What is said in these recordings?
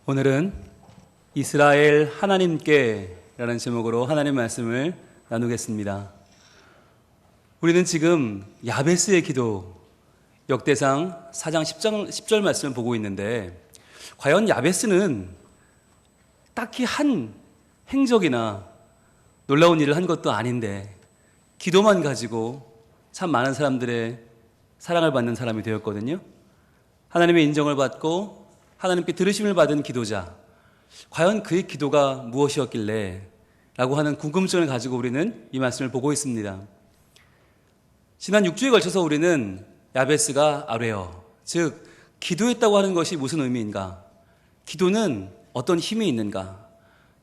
오늘은 이스라엘 하나님께라는 제목으로 하나님 말씀을 나누겠습니다. 우리는 지금 야베스의 기도 역대상 4장 10절 말씀을 보고 있는데, 과연 야베스는 딱히 한 행적이나 놀라운 일을 한 것도 아닌데 기도만 가지고 참 많은 사람들의 사랑을 받는 사람이 되었거든요. 하나님의 인정을 받고 하나님께 들으심을 받은 기도자, 과연 그의 기도가 무엇이었길래 라고 하는 궁금증을 가지고 우리는 이 말씀을 보고 있습니다. 지난 6주에 걸쳐서 우리는 야베스가 아뢰어, 즉 기도했다고 하는 것이 무슨 의미인가, 기도는 어떤 힘이 있는가,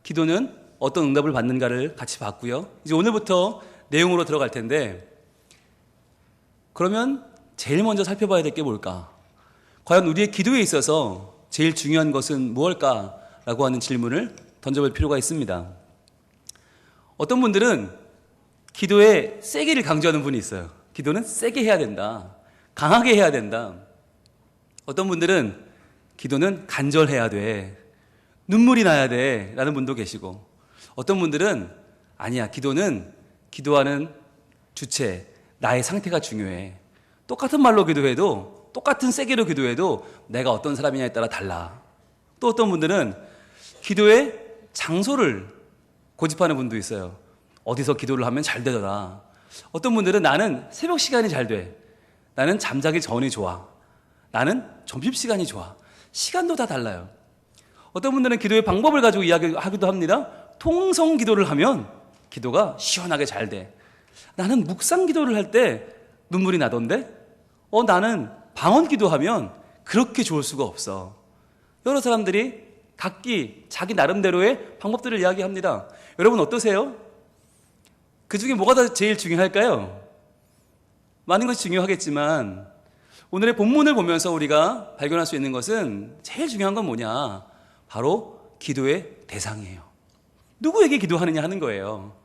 기도는 어떤 응답을 받는가를 같이 봤고요. 이제 오늘부터 내용으로 들어갈 텐데, 그러면 제일 먼저 살펴봐야 될 게 뭘까? 과연 우리의 기도에 있어서 제일 중요한 것은 무엇일까라고 하는 질문을 던져볼 필요가 있습니다. 어떤 분들은 기도에 세기를 강조하는 분이 있어요. 기도는 세게 해야 된다, 강하게 해야 된다. 어떤 분들은 기도는 간절해야 돼, 눈물이 나야 돼 라는 분도 계시고, 어떤 분들은 아니야, 기도는 기도하는 주체, 나의 상태가 중요해, 똑같은 말로 기도해도, 똑같은 세게로 기도해도 내가 어떤 사람이냐에 따라 달라. 또 어떤 분들은 기도의 장소를 고집하는 분도 있어요. 어디서 기도를 하면 잘 되더라. 어떤 분들은 나는 새벽 시간이 잘 돼, 나는 잠자기 전이 좋아, 나는 점심시간이 좋아. 시간도 다 달라요. 어떤 분들은 기도의 방법을 가지고 이야기하기도 합니다. 통성 기도를 하면 기도가 시원하게 잘 돼. 나는 묵상 기도를 할 때 눈물이 나던데, 나는 방언 기도하면 그렇게 좋을 수가 없어. 여러 사람들이 각기 자기 나름대로의 방법들을 이야기합니다. 여러분 어떠세요? 그 중에 뭐가 더 제일 중요할까요? 많은 것이 중요하겠지만 오늘의 본문을 보면서 우리가 발견할 수 있는 것은, 제일 중요한 건 뭐냐? 바로 기도의 대상이에요. 누구에게 기도하느냐 하는 거예요.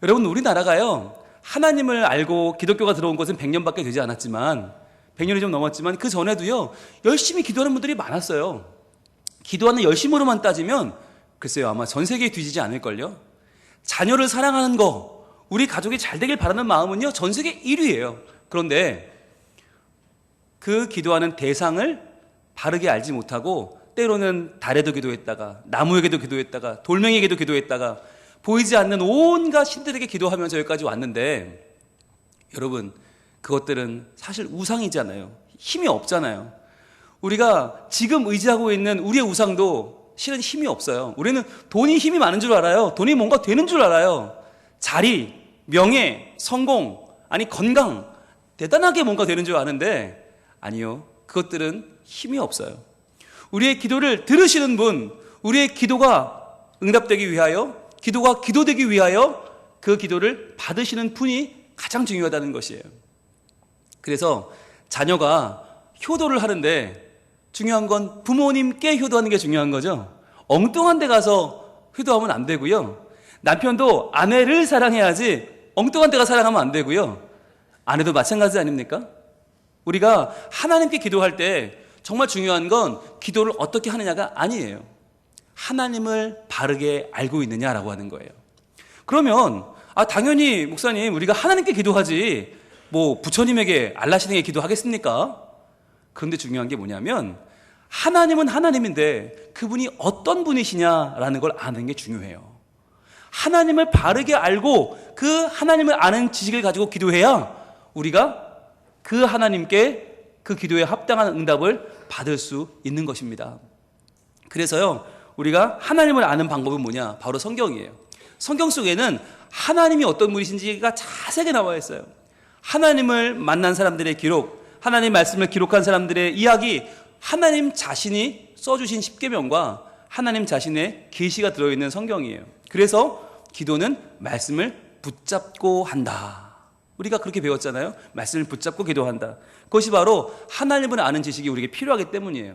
여러분, 우리나라가요, 하나님을 알고 기독교가 들어온 것은 100년밖에 되지 않았지만, 100년이 좀 넘었지만 그 전에도요 열심히 기도하는 분들이 많았어요. 기도하는 열심으로만 따지면 글쎄요, 아마 전 세계에 뒤지지 않을걸요. 자녀를 사랑하는 거, 우리 가족이 잘 되길 바라는 마음은요 전 세계 1위예요. 그런데 그 기도하는 대상을 바르게 알지 못하고, 때로는 달에도 기도했다가, 나무에게도 기도했다가, 돌멩이에게도 기도했다가, 보이지 않는 온갖 신들에게 기도하면서 여기까지 왔는데, 여러분, 그것들은 사실 우상이잖아요. 힘이 없잖아요. 우리가 지금 의지하고 있는 우리의 우상도 실은 힘이 없어요. 우리는 돈이 힘이 많은 줄 알아요. 돈이 뭔가 되는 줄 알아요. 자리, 명예, 성공, 아니 건강, 대단하게 뭔가 되는 줄 아는데, 아니요, 그것들은 힘이 없어요. 우리의 기도를 들으시는 분, 우리의 기도가 응답되기 위하여, 기도가 기도되기 위하여 그 기도를 받으시는 분이 가장 중요하다는 것이에요. 그래서 자녀가 효도를 하는데 중요한 건 부모님께 효도하는 게 중요한 거죠. 엉뚱한 데 가서 효도하면 안 되고요. 남편도 아내를 사랑해야지 엉뚱한 데 가서 사랑하면 안 되고요. 아내도 마찬가지 아닙니까? 우리가 하나님께 기도할 때 정말 중요한 건 기도를 어떻게 하느냐가 아니에요. 하나님을 바르게 알고 있느냐라고 하는 거예요. 그러면 당연히 목사님, 우리가 하나님께 기도하지 뭐 부처님에게, 알라신에게 기도하겠습니까? 그런데 중요한 게 뭐냐면, 하나님은 하나님인데 그분이 어떤 분이시냐라는 걸 아는 게 중요해요. 하나님을 바르게 알고 그 하나님을 아는 지식을 가지고 기도해야 우리가 그 하나님께 그 기도에 합당한 응답을 받을 수 있는 것입니다. 그래서요, 우리가 하나님을 아는 방법은 뭐냐? 바로 성경이에요. 성경 속에는 하나님이 어떤 분이신지가 자세하게 나와 있어요. 하나님을 만난 사람들의 기록, 하나님 말씀을 기록한 사람들의 이야기, 하나님 자신이 써주신 십계명과 하나님 자신의 계시가 들어있는 성경이에요. 그래서 기도는 말씀을 붙잡고 한다. 우리가 그렇게 배웠잖아요. 말씀을 붙잡고 기도한다. 그것이 바로 하나님을 아는 지식이 우리에게 필요하기 때문이에요.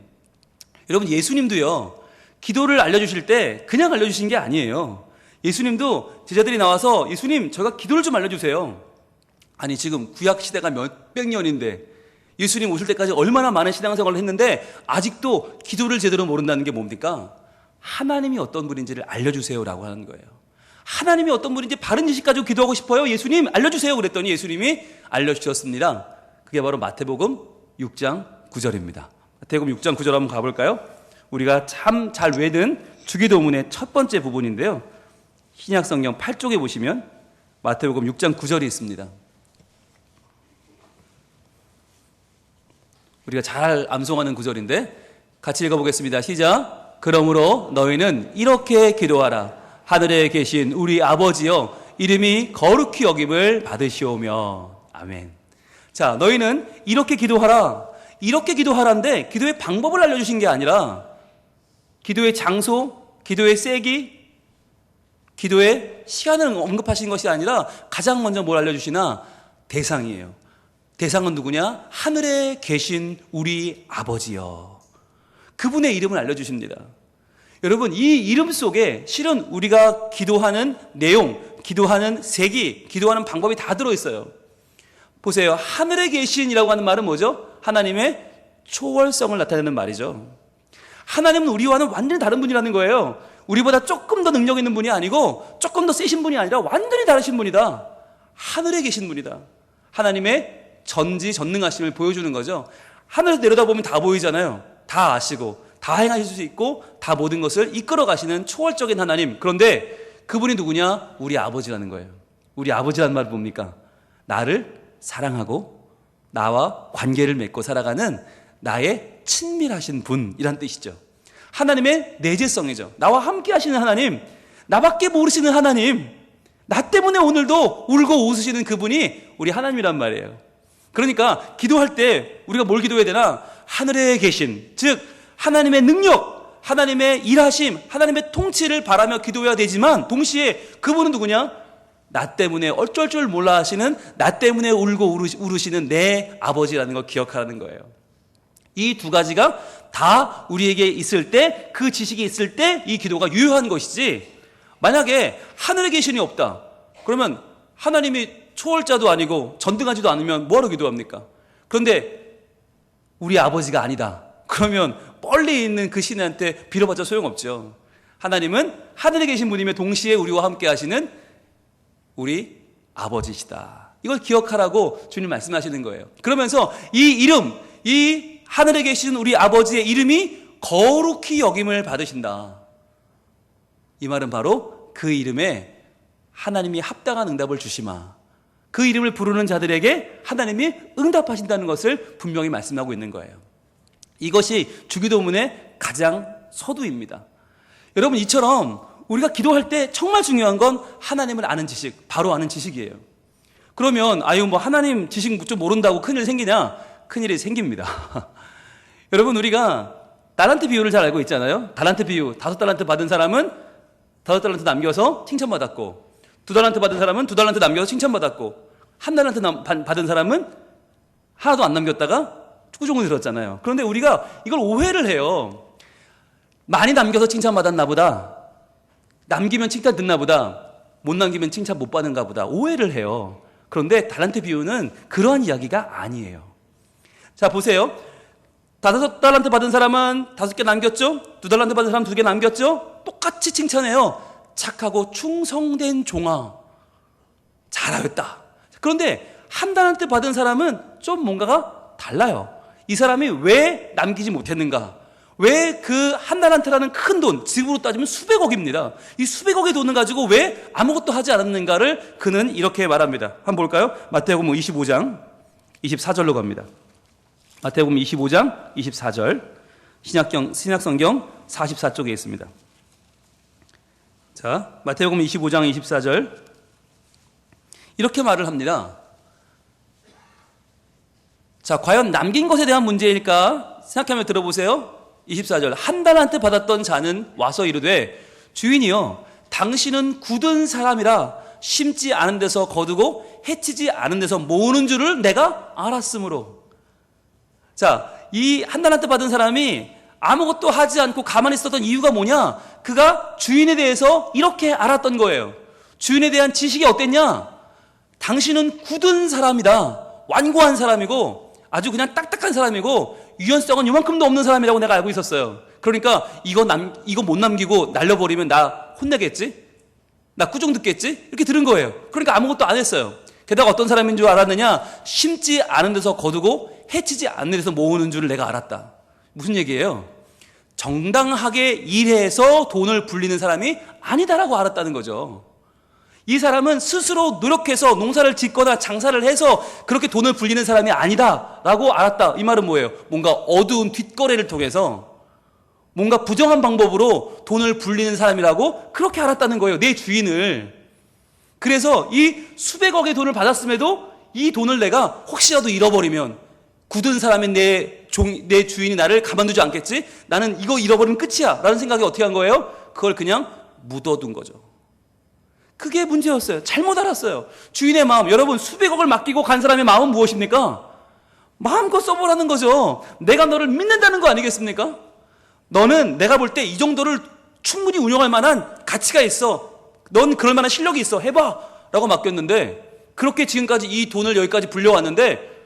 여러분, 예수님도요, 기도를 알려주실 때 그냥 알려주신 게 아니에요. 예수님도 제자들이 나와서, 예수님, 저희가 기도를 좀 알려주세요. 아니, 지금 구약 시대가 몇백 년인데 예수님 오실 때까지 얼마나 많은 신앙생활을 했는데 아직도 기도를 제대로 모른다는 게 뭡니까? 하나님이 어떤 분인지를 알려주세요라고 하는 거예요. 하나님이 어떤 분인지 바른 지식 가지고 기도하고 싶어요. 예수님 알려주세요. 그랬더니 예수님이 알려주셨습니다. 그게 바로 마태복음 6장 9절입니다. 마태복음 6장 9절 한번 가볼까요? 우리가 참 잘 외는 주기도문의 첫 번째 부분인데요. 신약성경 8쪽에 보시면 마태복음 6장 9절이 있습니다. 우리가 잘 암송하는 구절인데 같이 읽어보겠습니다. 시작. 그러므로 너희는 이렇게 기도하라. 하늘에 계신 우리 아버지여, 이름이 거룩히 여김을 받으시오며. 아멘. 자, 너희는 이렇게 기도하라. 이렇게 기도하라인데 기도의 방법을 알려주신 게 아니라 기도의 장소, 기도의 세기, 기도의 시간을 언급하신 것이 아니라 가장 먼저 뭘 알려주시나? 대상이에요. 대상은 누구냐? 하늘에 계신 우리 아버지여. 그분의 이름을 알려주십니다. 여러분, 이 이름 속에 실은 우리가 기도하는 내용, 기도하는 세기, 기도하는 방법이 다 들어있어요. 보세요. 하늘에 계신이라고 하는 말은 뭐죠? 하나님의 초월성을 나타내는 말이죠. 하나님은 우리와는 완전히 다른 분이라는 거예요. 우리보다 조금 더 능력 있는 분이 아니고 조금 더 세신 분이 아니라 완전히 다르신 분이다. 하늘에 계신 분이다. 하나님의 전지전능하심을 보여주는 거죠. 하늘에서 내려다보면 다 보이잖아요. 다 아시고 다 행하실 수 있고 다 모든 것을 이끌어 가시는 초월적인 하나님. 그런데 그분이 누구냐? 우리 아버지라는 거예요. 우리 아버지라는 말은 뭡니까? 나를 사랑하고 나와 관계를 맺고 살아가는 나의 친밀하신 분이란 뜻이죠. 하나님의 내재성이죠. 나와 함께 하시는 하나님, 나밖에 모르시는 하나님, 나 때문에 오늘도 울고 웃으시는 그분이 우리 하나님이란 말이에요. 그러니까 기도할 때 우리가 뭘 기도해야 되나? 하늘에 계신, 즉 하나님의 능력, 하나님의 일하심, 하나님의 통치를 바라며 기도해야 되지만 동시에 그분은 누구냐? 나 때문에 어쩔 줄 몰라 하시는, 나 때문에 울고 울으시는 내 아버지라는 걸 기억하라는 거예요. 이 두 가지가 다 우리에게 있을 때, 그 지식이 있을 때 이 기도가 유효한 것이지, 만약에 하늘에 계신이 없다 그러면 하나님이 초월자도 아니고 전등하지도 않으면 뭐하러 기도합니까? 그런데 우리 아버지가 아니다 그러면 멀리 있는 그 신한테 빌어봤자 소용없죠. 하나님은 하늘에 계신 분이며 동시에 우리와 함께 하시는 우리 아버지시다. 이걸 기억하라고 주님 말씀하시는 거예요. 그러면서 이 이름, 이 하늘에 계신 우리 아버지의 이름이 거룩히 여김을 받으신다. 이 말은 바로 그 이름에 하나님이 합당한 응답을 주시마. 그 이름을 부르는 자들에게 하나님이 응답하신다는 것을 분명히 말씀하고 있는 거예요. 이것이 주기도문의 가장 서두입니다. 여러분, 이처럼 우리가 기도할 때 정말 중요한 건 하나님을 아는 지식, 바로 아는 지식이에요. 그러면 뭐 하나님 지식 좀 모른다고 큰일 생기냐? 큰일이 생깁니다. 여러분, 우리가 달란트 비유를 잘 알고 있잖아요. 달란트 비유, 5달란트 받은 사람은 5달란트 남겨서 칭찬받았고, 2달란트 받은 사람은 2달란트 남겨서 칭찬받았고, 1달란트 받은 사람은 하나도 안 남겼다가 꾸중을 들었잖아요. 그런데 우리가 이걸 오해를 해요. 많이 남겨서 칭찬받았나 보다, 남기면 칭찬 듣나 보다, 못 남기면 칭찬 못 받는가 보다, 오해를 해요. 그런데 달란트 비유는 그러한 이야기가 아니에요. 자, 보세요. 5달란트 받은 사람은 5개 남겼죠? 2달란트 받은 사람은 2개 남겼죠? 똑같이 칭찬해요. 착하고 충성된 종아, 잘하였다. 그런데 1달란트 받은 사람은 좀 뭔가가 달라요. 이 사람이 왜 남기지 못했는가? 왜 그 1달란트라는 큰 돈, 지금으로 따지면 수백억입니다. 이 수백억의 돈을 가지고 왜 아무것도 하지 않았는가를 그는 이렇게 말합니다. 한번 볼까요? 마태복음 25장 24절로 갑니다. 마태복음 25장 24절, 신약성경 44쪽에 있습니다. 자, 마태복음 25장 24절 이렇게 말을 합니다. 자, 과연 남긴 것에 대한 문제일까 생각하며 들어보세요. 24절, 1달란트 받았던 자는 와서 이르되 주인이여, 당신은 굳은 사람이라 심지 않은 데서 거두고 해치지 않은 데서 모으는 줄을 내가 알았으므로. 자, 이 1달란트 받은 사람이 아무것도 하지 않고 가만히 있었던 이유가 뭐냐? 그가 주인에 대해서 이렇게 알았던 거예요. 주인에 대한 지식이 어땠냐? 당신은 굳은 사람이다. 완고한 사람이고 아주 그냥 딱딱한 사람이고 유연성은 요만큼도 없는 사람이라고 내가 알고 있었어요. 그러니까 이거 못 남기고 날려버리면 나 혼내겠지? 나 꾸중 듣겠지? 이렇게 들은 거예요. 그러니까 아무것도 안 했어요. 게다가 어떤 사람인 줄 알았느냐? 심지 않은 데서 거두고 해치지 않는 데서 모으는 줄을 내가 알았다. 무슨 얘기예요? 정당하게 일해서 돈을 불리는 사람이 아니다라고 알았다는 거죠. 이 사람은 스스로 노력해서 농사를 짓거나 장사를 해서 그렇게 돈을 불리는 사람이 아니다라고 알았다. 이 말은 뭐예요? 뭔가 어두운 뒷거래를 통해서 뭔가 부정한 방법으로 돈을 불리는 사람이라고 그렇게 알았다는 거예요. 내 주인을. 그래서 이 수백억의 돈을 받았음에도 이 돈을 내가 혹시라도 잃어버리면 굳은 사람인 내 주인이 나를 가만두지 않겠지? 나는 이거 잃어버리면 끝이야 라는 생각이 어떻게 한 거예요? 그걸 그냥 묻어둔 거죠. 그게 문제였어요. 잘못 알았어요. 주인의 마음, 여러분 수백억을 맡기고 간 사람의 마음은 무엇입니까? 마음껏 써보라는 거죠. 내가 너를 믿는다는 거 아니겠습니까? 너는 내가 볼 때 이 정도를 충분히 운영할 만한 가치가 있어. 넌 그럴 만한 실력이 있어. 해봐 라고 맡겼는데 그렇게 지금까지 이 돈을 여기까지 불려왔는데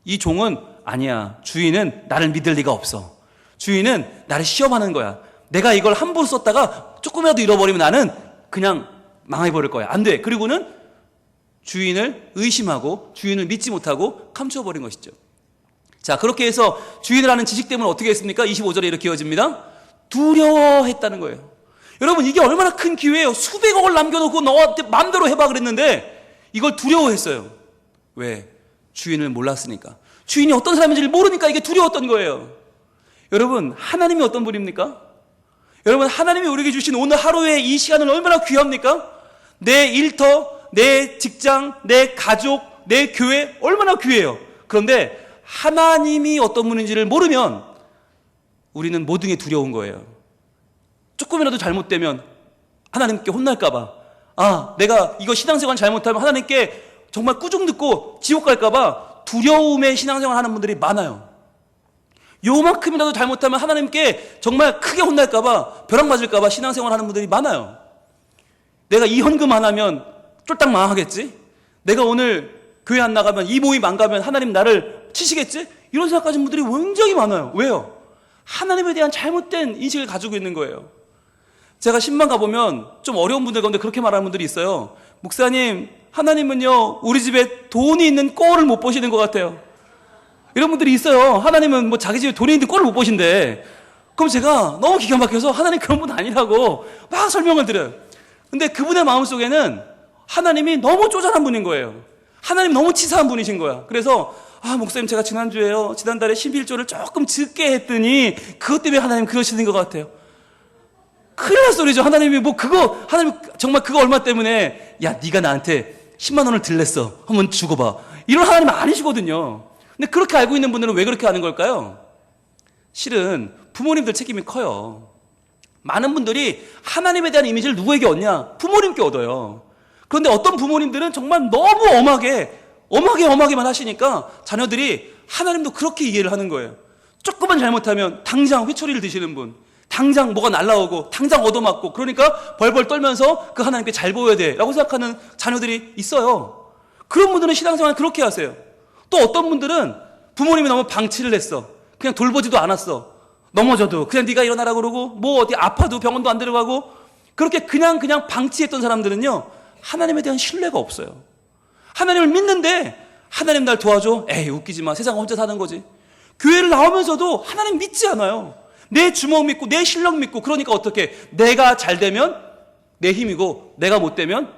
이 종은 아니야. 주인은 나를 믿을 리가 없어. 주인은 나를 시험하는 거야. 내가 이걸 함부로 썼다가 조금이라도 잃어버리면 나는 그냥 망해버릴 거야. 안 돼. 그리고는 주인을 의심하고 주인을 믿지 못하고 감추어버린 것이죠. 자, 그렇게 해서 주인을 아는 지식 때문에 어떻게 했습니까? 25절에 이렇게 이어집니다. 두려워했다는 거예요. 여러분 이게 얼마나 큰 기회예요. 수백억을 남겨놓고 너한테 마음대로 해봐 그랬는데 이걸 두려워했어요. 왜? 주인을 몰랐으니까. 주인이 어떤 사람인지를 모르니까 이게 두려웠던 거예요. 여러분 하나님이 어떤 분입니까? 여러분 하나님이 우리에게 주신 오늘 하루의 이 시간은 얼마나 귀합니까? 내 일터, 내 직장, 내 가족, 내 교회 얼마나 귀해요. 그런데 하나님이 어떤 분인지를 모르면 우리는 모든 게 두려운 거예요. 조금이라도 잘못되면 하나님께 혼날까봐, 내가 이거 신앙생활 잘못하면 하나님께 정말 꾸중 듣고 지옥 갈까봐 두려움의 신앙생활 하는 분들이 많아요. 요만큼이라도 잘못하면 하나님께 정말 크게 혼날까봐, 벼락 맞을까봐 신앙생활 하는 분들이 많아요. 내가 이 헌금 안 하면 쫄딱 망하겠지? 내가 오늘 교회 안 나가면, 이 모임 안 가면 하나님 나를 치시겠지? 이런 생각 가진 분들이 굉장히 많아요. 왜요? 하나님에 대한 잘못된 인식을 가지고 있는 거예요. 제가 신방 가보면 좀 어려운 분들 가운데 그렇게 말하는 분들이 있어요. 목사님, 하나님은요 우리 집에 돈이 있는 꼴을 못 보시는 것 같아요. 이런 분들이 있어요. 하나님은 뭐 자기 집에 돈이 있는 꼴을 못 보신대. 그럼 제가 너무 기가 막혀서 하나님 그런 분 아니라고 막 설명을 드려요. 근데 그분의 마음속에는 하나님이 너무 쪼잔한 분인 거예요. 하나님 너무 치사한 분이신 거야. 그래서 목사님 제가 지난달에 11조를 조금 적게 했더니 그것 때문에 하나님 그러시는 것 같아요. 큰일 날 소리죠. 하나님 정말 그거 얼마 때문에 네가 나한테 10만 원을 들랬어. 한번 주고 봐. 이런 하나님 아니시거든요. 근데 그렇게 알고 있는 분들은 왜 그렇게 하는 걸까요? 실은 부모님들 책임이 커요. 많은 분들이 하나님에 대한 이미지를 누구에게 얻냐? 부모님께 얻어요. 그런데 어떤 부모님들은 정말 너무 엄하게만 하시니까 자녀들이 하나님도 그렇게 이해를 하는 거예요. 조금만 잘못하면 당장 회초리를 드시는 분, 당장 뭐가 날라오고 당장 얻어맞고, 그러니까 벌벌 떨면서 그 하나님께 잘 보여야 돼 라고 생각하는 자녀들이 있어요. 그런 분들은 신앙생활 그렇게 하세요. 또 어떤 분들은 부모님이 너무 방치를 했어. 그냥 돌보지도 않았어. 넘어져도 그냥 네가 일어나라 그러고, 뭐 어디 아파도 병원도 안 데려가고, 그렇게 그냥 방치했던 사람들은요 하나님에 대한 신뢰가 없어요. 하나님을 믿는데 하나님 날 도와줘? 에이 웃기지 마. 세상 혼자 사는 거지. 교회를 나오면서도 하나님 믿지 않아요. 내 주먹 믿고 내 실력 믿고. 그러니까 어떻게, 내가 잘 되면 내 힘이고 내가 못 되면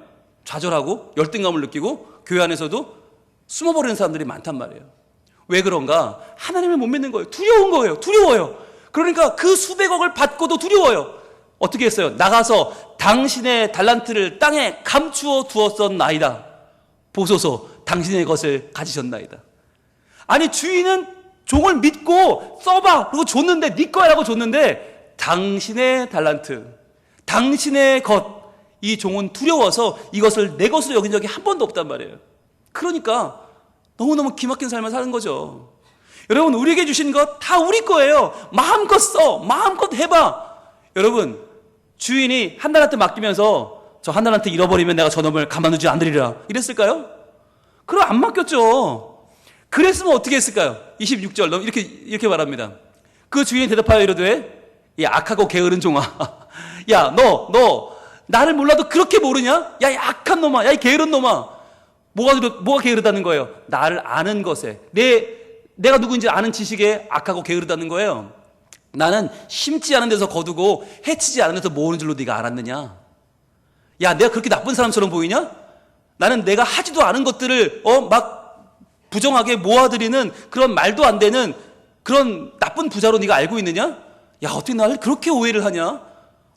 좌절하고 열등감을 느끼고 교회 안에서도 숨어버리는 사람들이 많단 말이에요. 왜 그런가? 하나님을 못 믿는 거예요. 두려운 거예요. 두려워요. 그러니까 그 수백억을 받고도 두려워요. 어떻게 했어요? 나가서 당신의 달란트를 땅에 감추어 두었었나이다. 보소서 당신의 것을 가지셨나이다. 아니 주인은 종을 믿고 써봐 그리고 줬는데, 네 거야라고 줬는데 당신의 달란트, 당신의 것, 이 종은 두려워서 이것을 내 것으로 여긴 적이 한 번도 없단 말이에요. 그러니까 너무너무 기막힌 삶을 사는 거죠. 여러분 우리에게 주신 것 다 우리 거예요. 마음껏 써, 마음껏 해봐. 여러분 주인이 한 달한테 맡기면서 저 한 달한테 잃어버리면 내가 저놈을 가만두지 않으리라 이랬을까요? 그럼 안 맡겼죠. 그랬으면 어떻게 했을까요? 26절 이렇게 말합니다. 그 주인이 대답하여 이르되 이 악하고 게으른 종아. 야, 너 나를 몰라도 그렇게 모르냐? 야, 이 악한 놈아. 야, 이 게으른 놈아. 뭐가 게으르다는 거예요? 나를 아는 것에, 내가 누구인지 아는 지식에 악하고 게으르다는 거예요. 나는 심지 않은 데서 거두고 해치지 않은 데서 모으는 줄로 네가 알았느냐? 야, 내가 그렇게 나쁜 사람처럼 보이냐? 나는 내가 하지도 않은 것들을 막 부정하게 모아들이는 그런 말도 안 되는 그런 나쁜 부자로 네가 알고 있느냐? 야, 어떻게 나를 그렇게 오해를 하냐?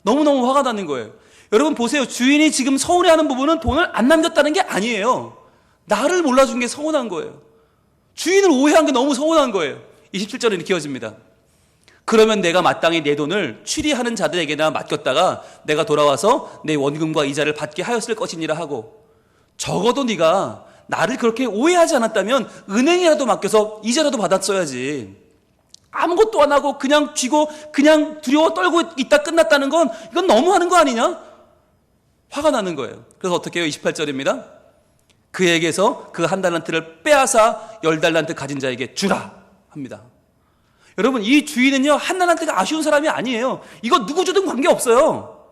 너무너무 화가 나는 거예요. 여러분 보세요. 주인이 지금 서운해하는 부분은 돈을 안 남겼다는 게 아니에요. 나를 몰라준 게 서운한 거예요. 주인을 오해한 게 너무 서운한 거예요. 27절에 이렇게 이어집니다. 그러면 내가 마땅히 내 돈을 취리하는 자들에게나 맡겼다가 내가 돌아와서 내 원금과 이자를 받게 하였을 것이니라 하고, 적어도 네가 나를 그렇게 오해하지 않았다면 은행이라도 맡겨서 이자라도 받았어야지. 아무것도 안 하고 그냥 쥐고 그냥 두려워 떨고 있다 끝났다는 건 이건 너무하는 거 아니냐? 화가 나는 거예요. 그래서 어떻게 해요? 28절입니다. 그에게서 그 한 달란트를 빼앗아 10달란트 가진 자에게 주라 합니다. 여러분, 이 주인은요, 한 달란트가 아쉬운 사람이 아니에요. 이거 누구 주든 관계없어요.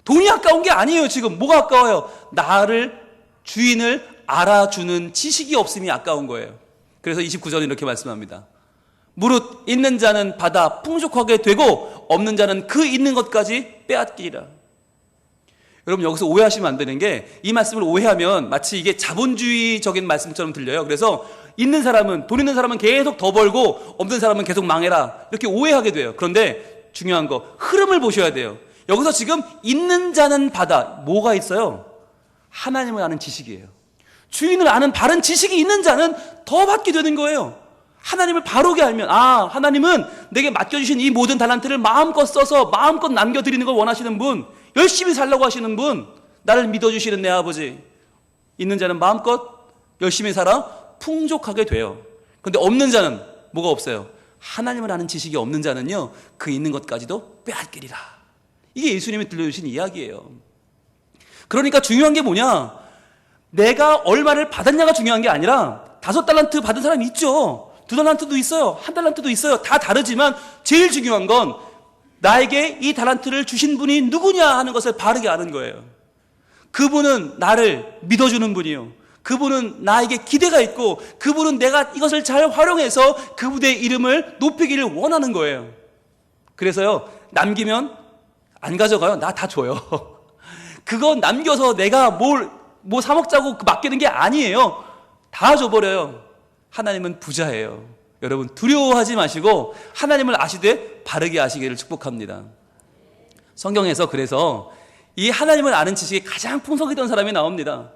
돈이 아까운 게 아니에요. 지금 뭐가 아까워요? 주인을 알아주는 지식이 없음이 아까운 거예요. 그래서 29절은 이렇게 말씀합니다. 무릇 있는 자는 받아 풍족하게 되고 없는 자는 그 있는 것까지 빼앗기리라. 여러분, 여기서 오해하시면 안 되는 게, 이 말씀을 오해하면 마치 이게 자본주의적인 말씀처럼 들려요. 그래서 돈 있는 사람은 계속 더 벌고 없는 사람은 계속 망해라, 이렇게 오해하게 돼요. 그런데 중요한 거, 흐름을 보셔야 돼요. 여기서 지금 있는 자는 받아, 뭐가 있어요? 하나님을 아는 지식이에요. 주인을 아는 바른 지식이 있는 자는 더 받게 되는 거예요. 하나님을 바르게 알면, 하나님은 내게 맡겨주신 이 모든 달란트를 마음껏 써서 마음껏 남겨드리는 걸 원하시는 분, 열심히 살라고 하시는 분, 나를 믿어주시는 내 아버지. 있는 자는 마음껏 열심히 살아 풍족하게 돼요. 그런데 없는 자는 뭐가 없어요? 하나님을 아는 지식이 없는 자는요, 그 있는 것까지도 빼앗기리라. 이게 예수님이 들려주신 이야기예요. 그러니까 중요한 게 뭐냐? 내가 얼마를 받았냐가 중요한 게 아니라, 5달란트 받은 사람이 있죠. 2달란트도 있어요. 1달란트도 있어요. 다 다르지만 제일 중요한 건 나에게 이 달란트를 주신 분이 누구냐 하는 것을 바르게 아는 거예요. 그분은 나를 믿어주는 분이요, 그분은 나에게 기대가 있고, 그분은 내가 이것을 잘 활용해서 그분의 이름을 높이기를 원하는 거예요. 그래서요, 남기면 안 가져가요. 나 다 줘요. 그거 남겨서 내가 뭐 사 먹자고 맡기는 게 아니에요. 다 줘버려요. 하나님은 부자예요. 여러분, 두려워하지 마시고 하나님을 아시되 바르게 아시기를 축복합니다. 성경에서 그래서 이 하나님을 아는 지식이 가장 풍성했던 사람이 나옵니다.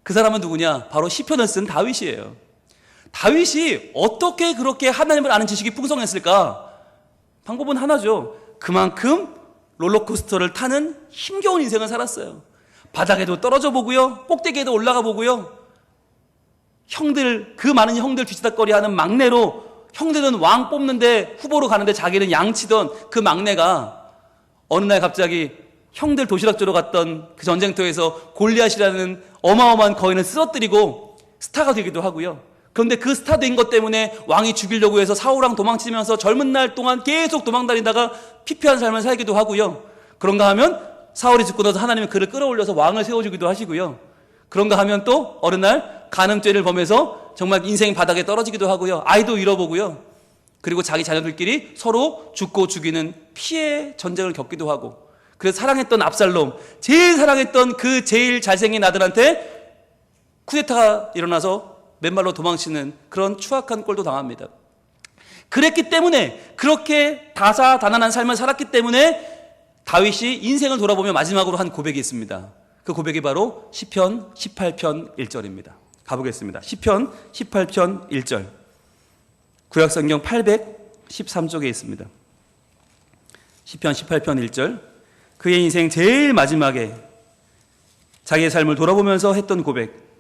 그 사람은 누구냐? 바로 시편을 쓴 다윗이에요. 다윗이 어떻게 그렇게 하나님을 아는 지식이 풍성했을까? 방법은 하나죠. 그만큼 롤러코스터를 타는 힘겨운 인생을 살았어요. 바닥에도 떨어져 보고요, 꼭대기에도 올라가 보고요, 그 많은 형들 뒤치다거리하는 막내로, 형들은 왕 뽑는데 후보로 가는데 자기는 양치던 그 막내가 어느 날 갑자기 형들 도시락 주러 갔던 그 전쟁터에서 골리앗이라는 어마어마한 거인을 쓰러뜨리고 스타가 되기도 하고요. 그런데 그 스타 된 것 때문에 왕이 죽이려고 해서 사울왕 도망치면서 젊은 날 동안 계속 도망다니다가 피폐한 삶을 살기도 하고요. 그런가 하면 사울이 죽고 나서 하나님이 그를 끌어올려서 왕을 세워주기도 하시고요. 그런가 하면 또 어느 날 간음죄를 범해서 정말 인생 바닥에 떨어지기도 하고요. 아이도 잃어보고요. 그리고 자기 자녀들끼리 서로 죽고 죽이는 피해 전쟁을 겪기도 하고, 그래서 사랑했던 압살롬, 제일 사랑했던 그 제일 잘생긴 아들한테 쿠데타가 일어나서 맨발로 도망치는 그런 추악한 꼴도 당합니다. 그랬기 때문에, 그렇게 다사다난한 삶을 살았기 때문에 다윗이 인생을 돌아보며 마지막으로 한 고백이 있습니다. 그 고백이 바로 시편 18편 1절입니다. 가보겠습니다. 시편 18편 1절. 구약성경 813쪽에 있습니다. 시편 18편 1절. 그의 인생 제일 마지막에 자기의 삶을 돌아보면서 했던 고백.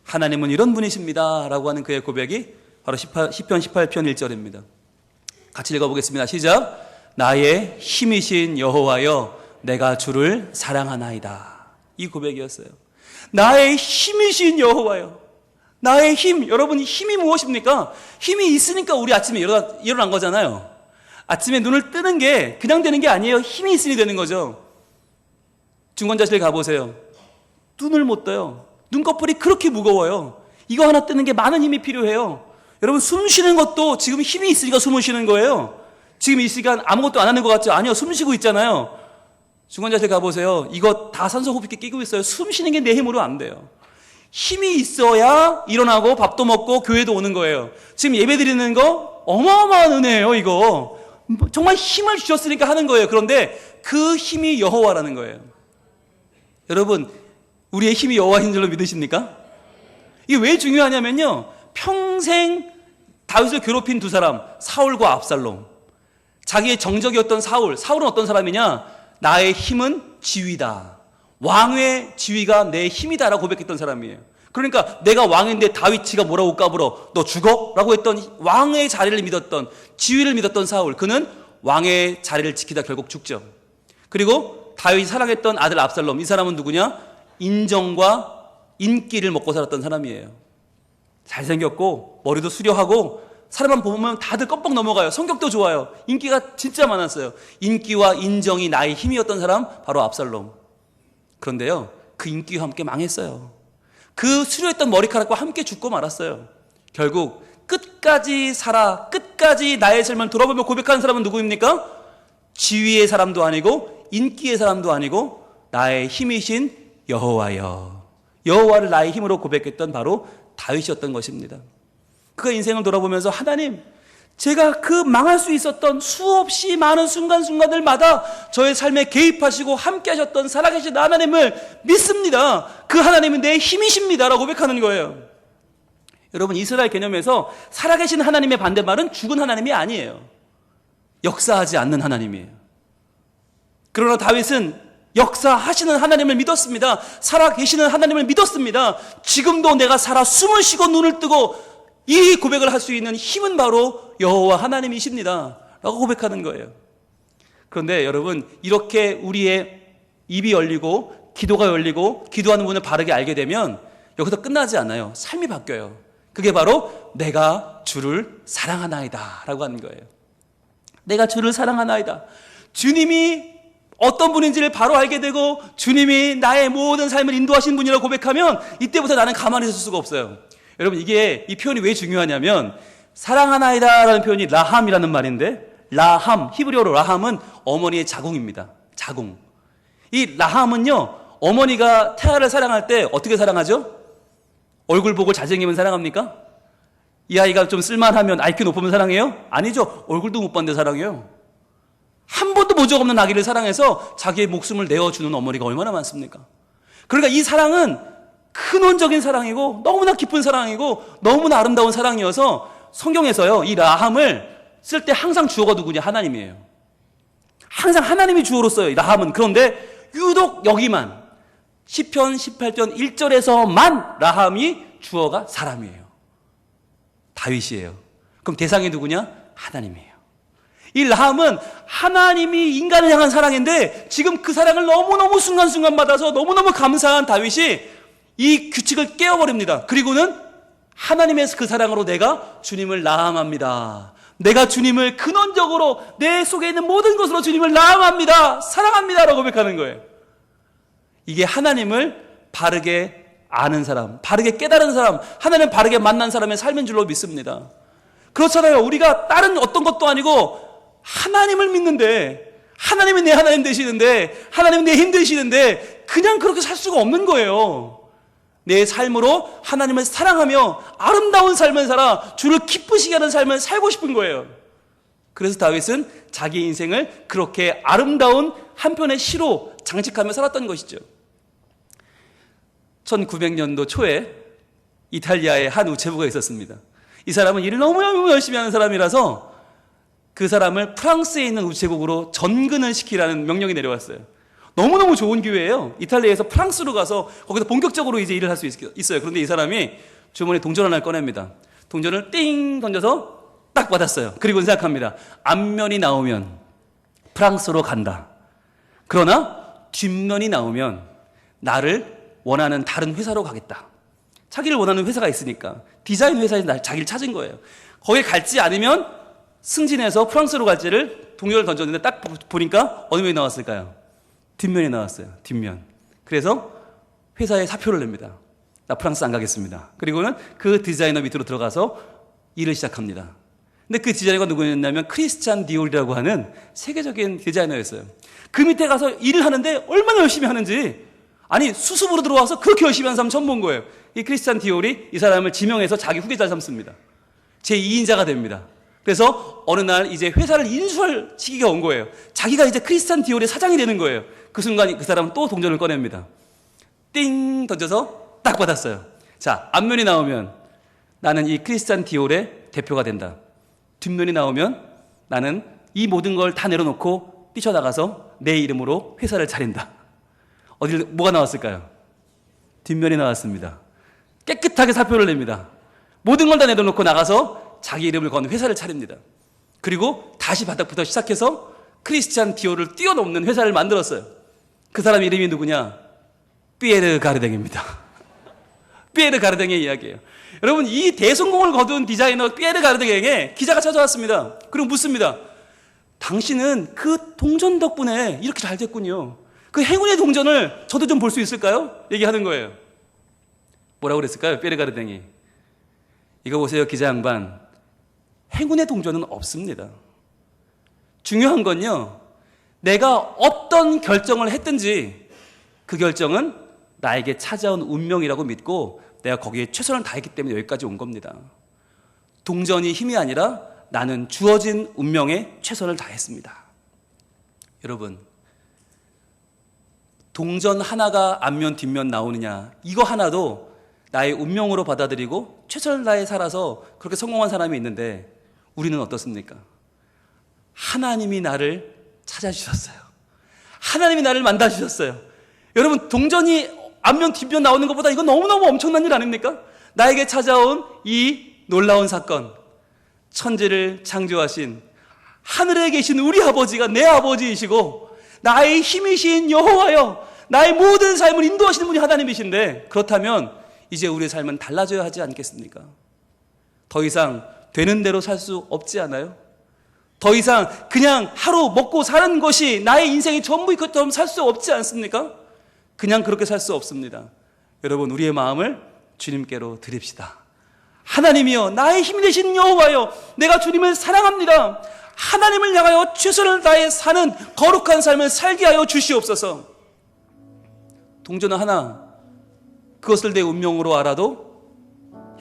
하나님은 이런 분이십니다 라고 하는 그의 고백이 바로 시편 18편 1절입니다. 같이 읽어보겠습니다. 시작. 나의 힘이신 여호와여, 내가 주를 사랑하나이다. 이 고백이었어요. 나의 힘이신 여호와여. 나의 힘. 여러분, 힘이 무엇입니까? 힘이 있으니까 우리 아침에 일어난 거잖아요. 아침에 눈을 뜨는 게 그냥 되는 게 아니에요. 힘이 있으니 되는 거죠. 중환자실 가보세요. 눈을 못 떠요. 눈꺼풀이 그렇게 무거워요. 이거 하나 뜨는 게 많은 힘이 필요해요. 여러분, 숨 쉬는 것도 지금 힘이 있으니까 숨을 쉬는 거예요. 지금 이 시간 아무것도 안 하는 것 같죠? 아니요, 숨 쉬고 있잖아요. 중환자실 가보세요. 이거 다 산소 호흡기 끼고 있어요. 숨 쉬는 게 내 힘으로 안 돼요. 힘이 있어야 일어나고 밥도 먹고 교회도 오는 거예요. 지금 예배 드리는 거 어마어마한 은혜예요, 이거. 정말 힘을 주셨으니까 하는 거예요. 그런데 그 힘이 여호와라는 거예요. 여러분, 우리의 힘이 여호와인 줄로 믿으십니까? 이게 왜 중요하냐면요, 평생 다윗을 괴롭힌 두 사람, 사울과 압살롬. 자기의 정적이었던 사울은 어떤 사람이냐? 나의 힘은 지위다. 왕의 지위가 내 힘이다라고 고백했던 사람이에요. 그러니까 내가 왕인데 다윗이가 뭐라고 까불어? 너 죽어? 라고 했던, 왕의 자리를 믿었던, 지위를 믿었던 사울, 그는 왕의 자리를 지키다 결국 죽죠. 그리고 다윗이 사랑했던 아들 압살롬, 이 사람은 누구냐? 인정과 인기를 먹고 살았던 사람이에요. 잘생겼고 머리도 수려하고 사람만 보면 다들 껌뻑 넘어가요. 성격도 좋아요. 인기가 진짜 많았어요. 인기와 인정이 나의 힘이었던 사람, 바로 압살롬. 그런데요, 그 인기와 함께 망했어요. 그 수려했던 머리카락과 함께 죽고 말았어요. 결국 끝까지 살아, 끝까지 나의 삶을 돌아보며 고백하는 사람은 누구입니까? 지위의 사람도 아니고 인기의 사람도 아니고 나의 힘이신 여호와여. 여호와를 나의 힘으로 고백했던 바로 다윗이었던 것입니다. 그가 인생을 돌아보면서, 하나님, 제가 그 망할 수 있었던 수없이 많은 순간순간들마다 저의 삶에 개입하시고 함께 하셨던 살아계신 하나님을 믿습니다. 그 하나님은 내 힘이십니다 라고 고백하는 거예요. 여러분, 이스라엘 개념에서 살아계신 하나님의 반대말은 죽은 하나님이 아니에요. 역사하지 않는 하나님이에요. 그러나 다윗은 역사하시는 하나님을 믿었습니다. 살아계시는 하나님을 믿었습니다. 지금도 내가 살아 숨을 쉬고 눈을 뜨고 이 고백을 할 수 있는 힘은 바로 여호와 하나님이십니다 라고 고백하는 거예요. 그런데 여러분, 이렇게 우리의 입이 열리고 기도가 열리고 기도하는 분을 바르게 알게 되면 여기서 끝나지 않아요. 삶이 바뀌어요. 그게 바로 내가 주를 사랑하나이다 라고 하는 거예요. 내가 주를 사랑하나이다. 주님이 어떤 분인지를 바로 알게 되고 주님이 나의 모든 삶을 인도하신 분이라고 고백하면 이때부터 나는 가만히 있을 수가 없어요. 여러분, 이 표현이 왜 중요하냐면, 사랑하나이다 라는 표현이 라함이라는 말인데, 라함, 히브리어로 라함은 어머니의 자궁입니다. 자궁. 이 라함은요, 어머니가 태아를 사랑할 때 어떻게 사랑하죠? 얼굴 보고 잘생기면 사랑합니까? 이 아이가 좀 쓸만하면, IQ 높으면 사랑해요? 아니죠. 얼굴도 못 봤는데 사랑해요. 한 번도 본 적 없는 아기를 사랑해서 자기의 목숨을 내어주는 어머니가 얼마나 많습니까? 그러니까 이 사랑은 근원적인 사랑이고 너무나 깊은 사랑이고 너무나 아름다운 사랑이어서 성경에서요, 이 라함을 쓸 때 항상 주어가 누구냐? 하나님이에요. 항상 하나님이 주어로 써요, 이 라함은. 그런데 유독 여기만 시편 18편 1절에서만 라함이 주어가 사람이에요. 다윗이에요. 그럼 대상이 누구냐? 하나님이에요. 이 라함은 하나님이 인간을 향한 사랑인데 지금 그 사랑을 너무너무 순간순간 받아서 너무너무 감사한 다윗이 이 규칙을 깨워버립니다. 그리고는 하나님의 그 사랑으로 내가 주님을 라함합니다. 내가 주님을 근원적으로 내 속에 있는 모든 것으로 주님을 라함합니다. 사랑합니다 라고 고백하는 거예요. 이게 하나님을 바르게 아는 사람, 바르게 깨달은 사람, 하나님을 바르게 만난 사람의 삶인 줄로 믿습니다. 그렇잖아요. 우리가 다른 어떤 것도 아니고 하나님을 믿는데, 하나님이 내 하나님 되시는데, 하나님이 내 힘 되시는데 그냥 그렇게 살 수가 없는 거예요. 내 삶으로 하나님을 사랑하며 아름다운 삶을 살아 주를 기쁘시게 하는 삶을 살고 싶은 거예요. 그래서 다윗은 자기 인생을 그렇게 아름다운 한 편의 시로 장식하며 살았던 것이죠. 1900년도 초에 이탈리아에 한 우체부가 있었습니다. 이 사람은 일을 너무너무 열심히 하는 사람이라서 그 사람을 프랑스에 있는 우체국으로 전근을 시키라는 명령이 내려왔어요. 너무너무 좋은 기회예요. 이탈리아에서 프랑스로 가서 거기서 본격적으로 이제 일을 할 수 있어요. 그런데 이 사람이 주머니에 동전 하나를 꺼냅니다. 동전을 띵 던져서 딱 받았어요. 그리고 생각합니다. 앞면이 나오면 프랑스로 간다. 그러나 뒷면이 나오면 나를 원하는 다른 회사로 가겠다. 자기를 원하는 회사가 있으니까 디자인 회사에서 자기를 찾은 거예요. 거기에 갈지 않으면 승진해서 프랑스로 갈지를 동료를 던졌는데 딱 보니까 어느 면이 나왔을까요? 뒷면이 나왔어요. 뒷면. 그래서 회사에 사표를 냅니다. 나 프랑스 안 가겠습니다. 그리고는 그 디자이너 밑으로 들어가서 일을 시작합니다. 근데 그 디자이너가 누구였냐면 크리스찬 디올이라고 하는 세계적인 디자이너였어요. 그 밑에 가서 일을 하는데 얼마나 열심히 하는지, 아니 수습으로 들어와서 그렇게 열심히 하는 사람 처음 본 거예요. 이 크리스찬 디올이 이 사람을 지명해서 자기 후계자를 삼습니다. 제2인자가 됩니다. 그래서 어느 날 이제 회사를 인수할 시기가 온 거예요. 자기가 이제 크리스찬 디올의 사장이 되는 거예요. 그 순간 그 사람은 또 동전을 꺼냅니다. 띵 던져서 딱 받았어요. 자, 앞면이 나오면 나는 이 크리스찬 디올의 대표가 된다. 뒷면이 나오면 나는 이 모든 걸 다 내려놓고 뛰쳐나가서 내 이름으로 회사를 차린다. 뭐가 나왔을까요? 뒷면이 나왔습니다. 깨끗하게 사표를 냅니다. 모든 걸 다 내려놓고 나가서 자기 이름을 건 회사를 차립니다. 그리고 다시 바닥부터 시작해서 크리스찬 디올을 뛰어넘는 회사를 만들었어요. 그 사람 이름이 누구냐? 피에르 가르댕입니다. 피에르 가르댕의 이야기예요. 여러분, 이 대성공을 거둔 디자이너 피에르 가르댕에게 기자가 찾아왔습니다. 그리고 묻습니다. 당신은 그 동전 덕분에 이렇게 잘 됐군요. 그 행운의 동전을 저도 좀 볼 수 있을까요? 얘기하는 거예요. 뭐라고 그랬을까요? 피에르 가르댕이. 이거 보세요, 기자 양반. 행운의 동전은 없습니다. 중요한 건요, 내가 어떤 결정을 했든지 그 결정은 나에게 찾아온 운명이라고 믿고 내가 거기에 최선을 다했기 때문에 여기까지 온 겁니다. 동전이 힘이 아니라 나는 주어진 운명에 최선을 다했습니다. 여러분, 동전 하나가 앞면 뒷면 나오느냐, 이거 하나도 나의 운명으로 받아들이고 최선을 다해 살아서 그렇게 성공한 사람이 있는데, 우리는 어떻습니까? 하나님이 나를 찾아주셨어요. 하나님이 나를 만나주셨어요. 여러분, 동전이 앞면 뒷면 나오는 것보다 이건 너무너무 엄청난 일 아닙니까? 나에게 찾아온 이 놀라운 사건, 천지를 창조하신 하늘에 계신 우리 아버지가 내 아버지이시고 나의 힘이신 여호와여, 나의 모든 삶을 인도하시는 분이 하나님이신데, 그렇다면 이제 우리의 삶은 달라져야 하지 않겠습니까? 더 이상 되는 대로 살 수 없지 않아요? 더 이상 그냥 하루 먹고 사는 것이 나의 인생이 전부 이것처럼 살 수 없지 않습니까? 그냥 그렇게 살 수 없습니다. 여러분, 우리의 마음을 주님께로 드립시다. 하나님이여, 나의 힘이 되신 여호와여, 내가 주님을 사랑합니다. 하나님을 향하여 최선을 다해 사는 거룩한 삶을 살게 하여 주시옵소서. 동전 하나, 그것을 내 운명으로 알아도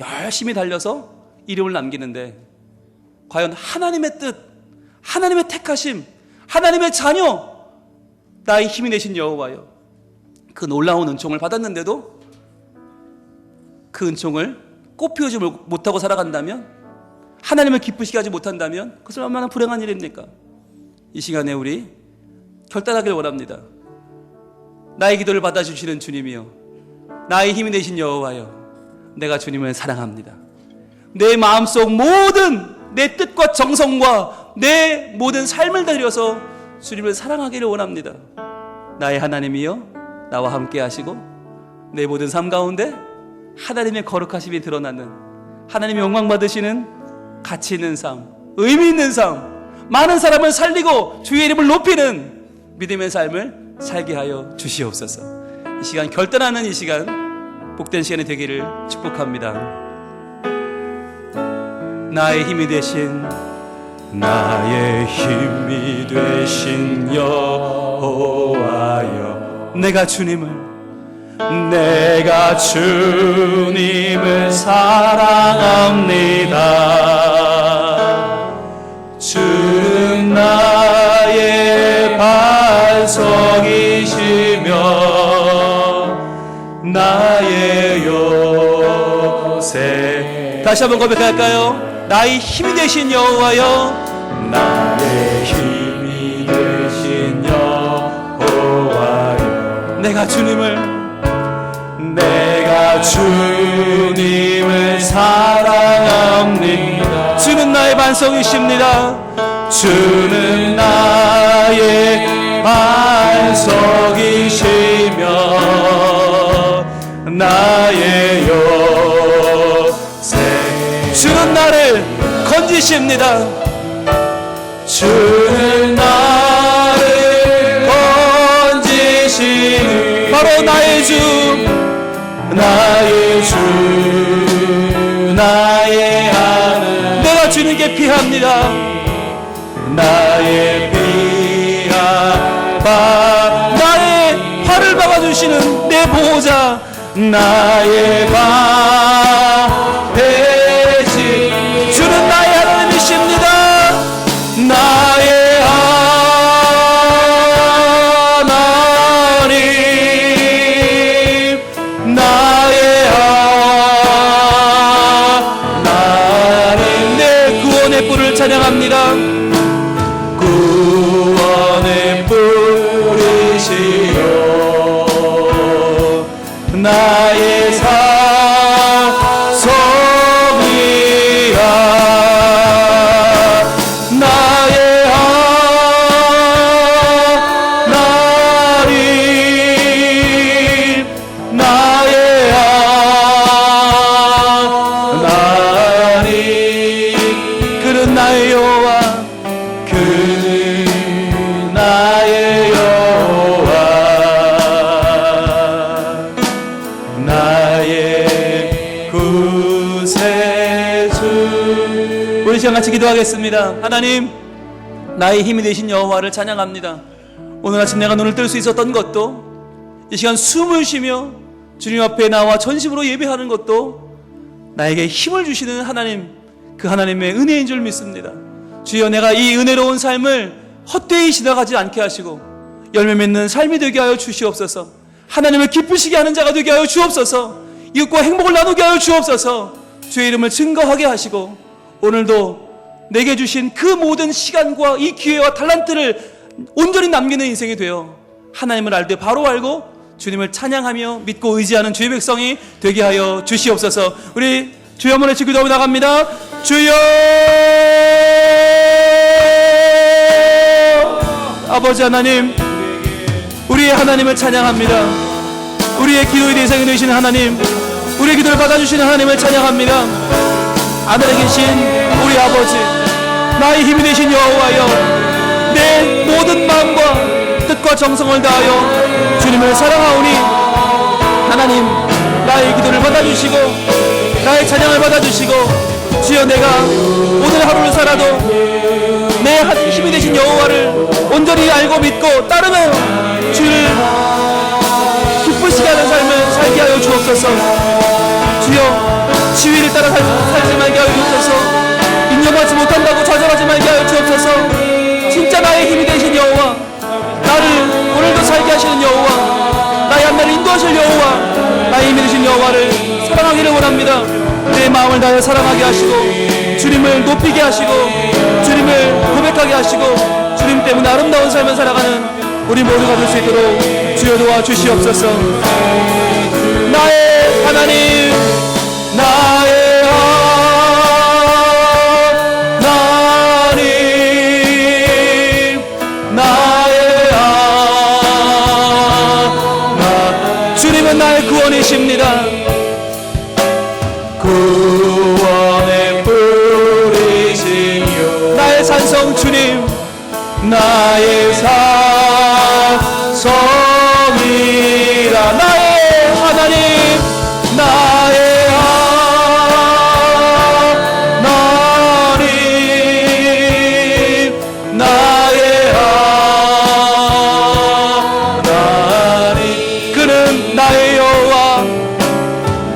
열심히 달려서 이름을 남기는데, 과연 하나님의 뜻, 하나님의 택하심, 하나님의 자녀, 나의 힘이 되신 여호와여, 그 놀라운 은총을 받았는데도 그 은총을 꽃피우지 못하고 살아간다면, 하나님을 기쁘시게 하지 못한다면 그것은 얼마나 불행한 일입니까? 이 시간에 우리 결단하길 원합니다. 나의 기도를 받아주시는 주님이여, 나의 힘이 되신 여호와여, 내가 주님을 사랑합니다. 내 마음속 모든 내 뜻과 정성과 내 모든 삶을 들여서 주님을 사랑하기를 원합니다. 나의 하나님이여, 나와 함께 하시고 내 모든 삶 가운데 하나님의 거룩하심이 드러나는, 하나님의 영광 받으시는 가치 있는 삶, 의미 있는 삶, 많은 사람을 살리고 주의 이름을 높이는 믿음의 삶을 살게 하여 주시옵소서. 이 시간 결단하는 이 시간, 복된 시간이 되기를 축복합니다. 나의 힘이 되신, 나의 힘이 되신 여호와여, 내가 주님을 사랑합니다. 주는 나의 반석이시며 나의 요새. 다시 한번 고백할까요? 나의 힘이 되신 여호와여, 나의 힘이 되신 여호와여, 내가 주님을 사랑합니다. 주는 나의 반석이십니다. 주는 나의 반석이시며 나의 요새. 주는 나를 건지십니다. 주는 나를 건지시는 바로 나의 주, 나의 주, 나의 하나님. 내가 주님께 피합니다. 나의 피하 나의 화를 박아주시는 내 보호자, 나의 대신 주는 나의 하나님이십니다. 나의 하나님, 나의 하나님. 내 구원의 뿔을 찬양합니다. 구원의 뿔이시여 나의 사성이라. 나의 하나님, 나의 하나님. 그는 나의 여호와, 그는 나의 여호와, 나의 구세주. 우리 시간 같이 기도하겠습니다. 하나님, 나의 힘이 되신 여호와를 찬양합니다. 오늘 아침 내가 눈을 뜰 수 있었던 것도, 이 시간 숨을 쉬며 주님 앞에 나와 전심으로 예배하는 것도 나에게 힘을 주시는 하나님, 그 하나님의 은혜인 줄 믿습니다. 주여, 내가 이 은혜로운 삶을 헛되이 지나가지 않게 하시고 열매 맺는 삶이 되게 하여 주시옵소서. 하나님을 기쁘시게 하는 자가 되게 하여 주옵소서. 이웃과 행복을 나누게 하여 주옵소서. 주의 이름을 증거하게 하시고 오늘도 내게 주신 그 모든 시간과 이 기회와 달란트를 온전히 남기는 인생이 되어 하나님을 알 때 바로 알고 주님을 찬양하며 믿고 의지하는 주의 백성이 되게 하여 주시옵소서. 우리 주여 한번 외치 기도하고 나갑니다. 주여, 아버지 하나님, 우리의 하나님을 찬양합니다. 우리의 기도의 대상이 되시는 하나님, 우리의 기도를 받아주시는 하나님을 찬양합니다. 하늘에 계신 우리 아버지, 나의 힘이 되신 여호와여, 내 모든 마음과 뜻과 정성을 다하여 주님을 사랑하오니 하나님, 나의 기도를 받아주시고 나의 찬양을 받아주시고, 주여, 내가 오늘 하루를 살아도 내 힘이 되신 여호와를 온전히 알고 믿고 따르며 주를 기쁘시게 하는 삶을 살게 하여 주옵소서. 주여, 지위를 따라 살지 말게 하여 주옵소서. 인정받지 못한다고 좌절하지 말게 하여 주옵소서. 진짜 나의 힘이 되신 여호와, 나를 오늘도 살게 하시는 여호와, 나의 앞날을 인도하실 여호와, 나의 힘이 되신 여호와를 사랑하기를 원합니다. 내 마음을 다해 사랑하게 하시고 주님을 높이게 하시고 주님을 고백하게 하시고 주님 때문에 아름다운 삶을 살아가는 우리 모두가 될 수 있도록 주여 도와주시옵소서. 나의 하나님, 나의 하나님, 나의 하나님. 주님은 나의 구원이십니다. 구원의 뿌리시며 나의 산성 주님, 나의 사성이라. 나의 하나님, 나의 하나님, 나의 하나님. 그는 나의 여호와,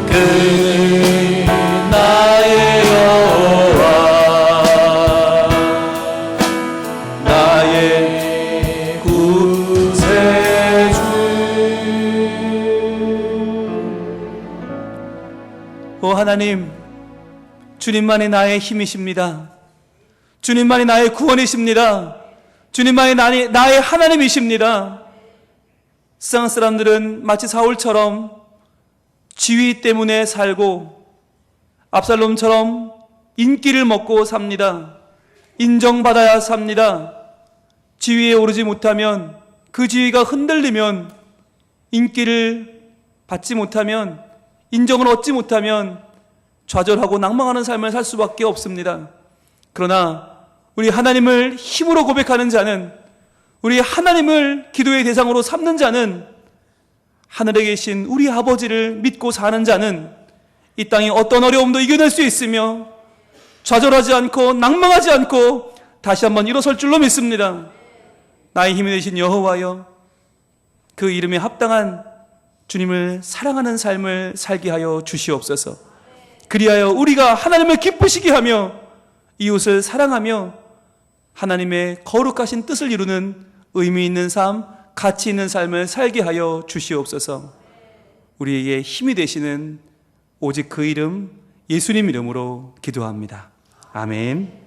그는 나의 여호와, 나의 구세주. 오 하나님, 주님만이 나의 힘이십니다. 주님만이 나의 구원이십니다. 주님만이 나의 하나님이십니다. 세상 사람들은 마치 사울처럼 지위 때문에 살고 압살롬처럼 인기를 먹고 삽니다. 인정받아야 삽니다. 지위에 오르지 못하면, 그 지위가 흔들리면, 인기를 받지 못하면, 인정을 얻지 못하면 좌절하고 낭망하는 삶을 살 수밖에 없습니다. 그러나 우리 하나님을 힘으로 고백하는 자는, 우리 하나님을 기도의 대상으로 삼는 자는, 하늘에 계신 우리 아버지를 믿고 사는 자는 이 땅의 어떤 어려움도 이겨낼 수 있으며 좌절하지 않고 낭망하지 않고 다시 한번 일어설 줄로 믿습니다. 나의 힘이 되신 여호와여, 그 이름에 합당한 주님을 사랑하는 삶을 살게 하여 주시옵소서. 그리하여 우리가 하나님을 기쁘시게 하며 이웃을 사랑하며 하나님의 거룩하신 뜻을 이루는 의미 있는 삶, 가치 있는 삶을 살게 하여 주시옵소서. 우리에게 힘이 되시는 오직 그 이름, 예수님 이름으로 기도합니다. 아멘.